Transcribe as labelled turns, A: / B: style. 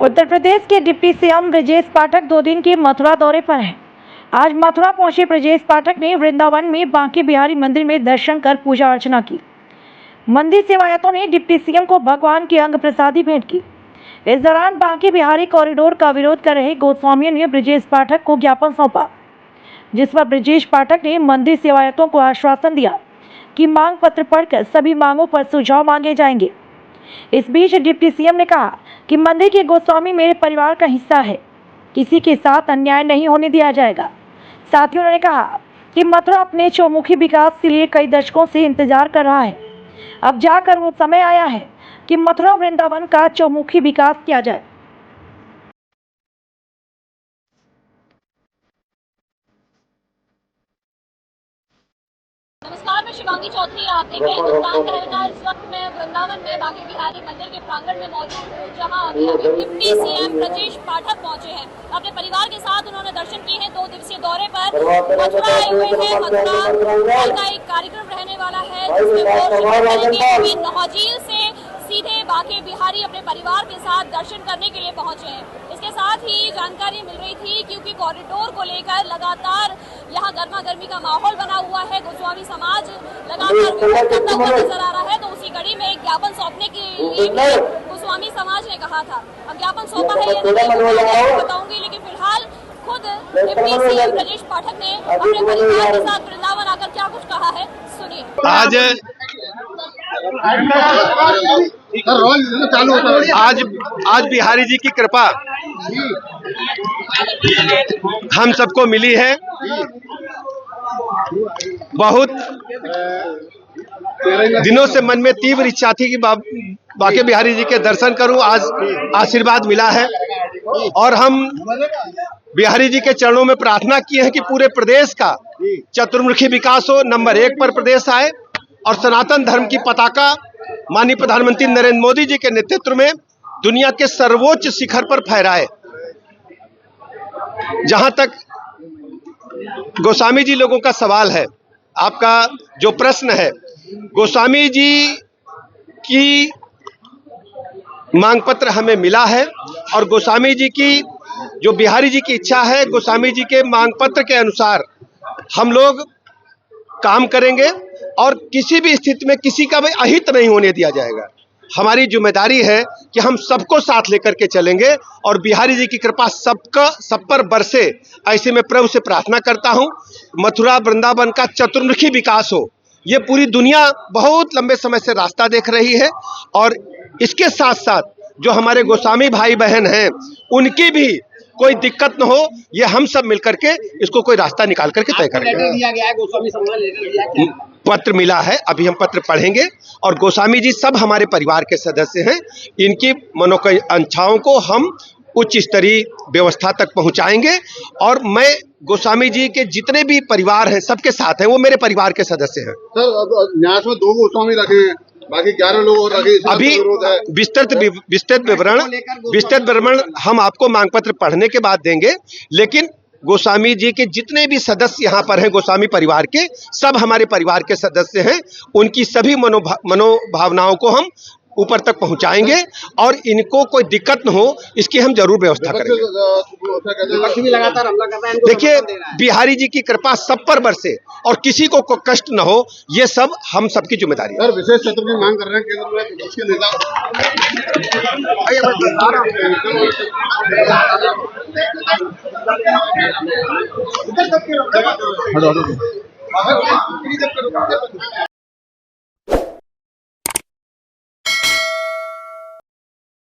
A: उत्तर प्रदेश के deputy CM Brajesh Pathak 2 दिन के मथुरा दौरे पर हैं। आज मथुरा पहुंचे ब्रजेश पाठक ने वृंदावन में बांके बिहारी मंदिर में दर्शन कर पूजा अर्चना की। मंदिर सेवायतों ने डिप्टी सीएम को भगवान की अंग प्रसादी भेंट की। इस दौरान बांके बिहारी कॉरिडोर का विरोध कर रहे गोस्वामियों ने ब्रजेश पाठक को ज्ञापन सौंपा, जिस पर ब्रजेश पाठक ने मंदिर सेवायतों को आश्वासन दिया कि मांग पत्र पढ़कर सभी मांगों पर सुझाव मांगे जाएंगे। इस बीच डिप्टी सीएम ने कहा कि मंदिर के गोस्वामी मेरे परिवार का हिस्सा है, किसी के साथ अन्याय नहीं होने दिया जाएगा। साथ ही उन्होंने कहा कि मथुरा अपने चौमुखी विकास के लिए कई दशकों से इंतजार कर रहा है। अब जाकर वो समय आया है कि मथुरा वृंदावन का चौमुखी विकास किया जाए।
B: नमस्कार, मैं शिवांगी चौधरी। आप देख रहे हैं हिंदुस्तान तहलका। इस वक्त मैं वृंदावन में बांके बिहारी मंदिर के प्रांगण में मौजूद हूँ, जहाँ अभी डिप्टी सीएम ब्रजेश पाठक पहुंचे हैं। अपने परिवार के साथ उन्होंने दर्शन किए हैं। 2 दिवसीय दौरे पर मथुरा आए हुए हैं। मथुरा का एक कार्यक्रम रहने वाला है, जिसमें नौहजील से सीधे बांके बिहारी अपने परिवार के साथ दर्शन करने के लिए पहुंचे हैं। इसके साथ ही जानकारी मिल रही थी, क्योंकि कॉरिडोर को लेकर लगातार यहाँ गर्मा गर्मी का माहौल बना हुआ है। गोस्वामी समाज लगातार विरोध करता हुआ नजर आ रहा है, तो उसी कड़ी में एक ज्ञापन सौंपने के लिए गोस्वामी समाज ने कहा था। अब ज्ञापन सौंपा है या नहीं बताऊंगी, लेकिन फिलहाल खुद डिप्टी सीएम ब्रजेश पाठक ने अपने परिवार के साथ वृंदावन आकर क्या कुछ कहा है, सुनिए।
C: आज बिहारी जी की कृपा हम सबको मिली है। बहुत दिनों से मन में तीव्र इच्छा थी कि बांके बिहारी जी के दर्शन करूं। आज आशीर्वाद मिला है और हम बिहारी जी के चरणों में प्रार्थना किए हैं कि पूरे प्रदेश का चतुर्मुखी विकास हो, नंबर 1 पर प्रदेश आए और सनातन धर्म की पताका माननीय प्रधानमंत्री नरेंद्र मोदी जी के नेतृत्व में दुनिया के सर्वोच्च शिखर पर फहराए। जहां तक गोस्वामी जी लोगों का सवाल है, आपका जो प्रश्न है, गोस्वामी जी की मांग पत्र हमें मिला है और गोस्वामी जी की जो बिहारी जी की इच्छा है, गोस्वामी जी के मांग पत्र के अनुसार हम लोग काम करेंगे और किसी भी स्थिति में किसी का भी अहित नहीं होने दिया जाएगा। हमारी जिम्मेदारी है कि हम सबको साथ लेकर के चलेंगे और बिहारी जी की कृपा सब पर बरसे, ऐसे में प्रभु से प्रार्थना करता हूं। मथुरा वृंदावन का चतुर्मुखी विकास हो, ये पूरी दुनिया बहुत लंबे समय से रास्ता देख रही है और इसके साथ साथ जो हमारे गोस्वामी भाई बहन हैं, उनकी भी कोई दिक्कत न हो, ये हम सब मिलकर के इसको कोई रास्ता निकाल करके तय करेंगे। पत्र मिला है, अभी हम पत्र पढ़ेंगे और गोस्वामी जी सब हमारे परिवार के सदस्य हैं। इनकी मनोकांक्षाओं को हम उच्च स्तरीय व्यवस्था तक पहुंचाएंगे और मैं गोस्वामी जी के जितने भी परिवार हैं सबके साथ हैं, वो मेरे परिवार के सदस्य हैं।
D: सर, न्यास में 2 गोस्वामी रखे हैं, बाकी 11 लोग और रखे।
C: अभी विस्तृत विवरण हम आपको मांग पत्र पढ़ने के बाद देंगे, लेकिन गोस्वामी जी के जितने भी सदस्य यहाँ पर हैं, गोस्वामी परिवार के सब हमारे परिवार के सदस्य हैं। उनकी सभी मनोभावनाओं को हम ऊपर तक पहुंचाएंगे और इनको कोई दिक्कत न हो, इसकी हम जरूर व्यवस्था करेंगे।
D: लगातार हमला कर रहा है।
C: देखिए, बिहारी जी की कृपा सब पर बरसे और किसी को कष्ट न हो, ये सब हम सबकी जिम्मेदारी है।
D: सर, विशेष सत्र की मांग कर रहे हैं केंद्र में, विपक्ष के नेता।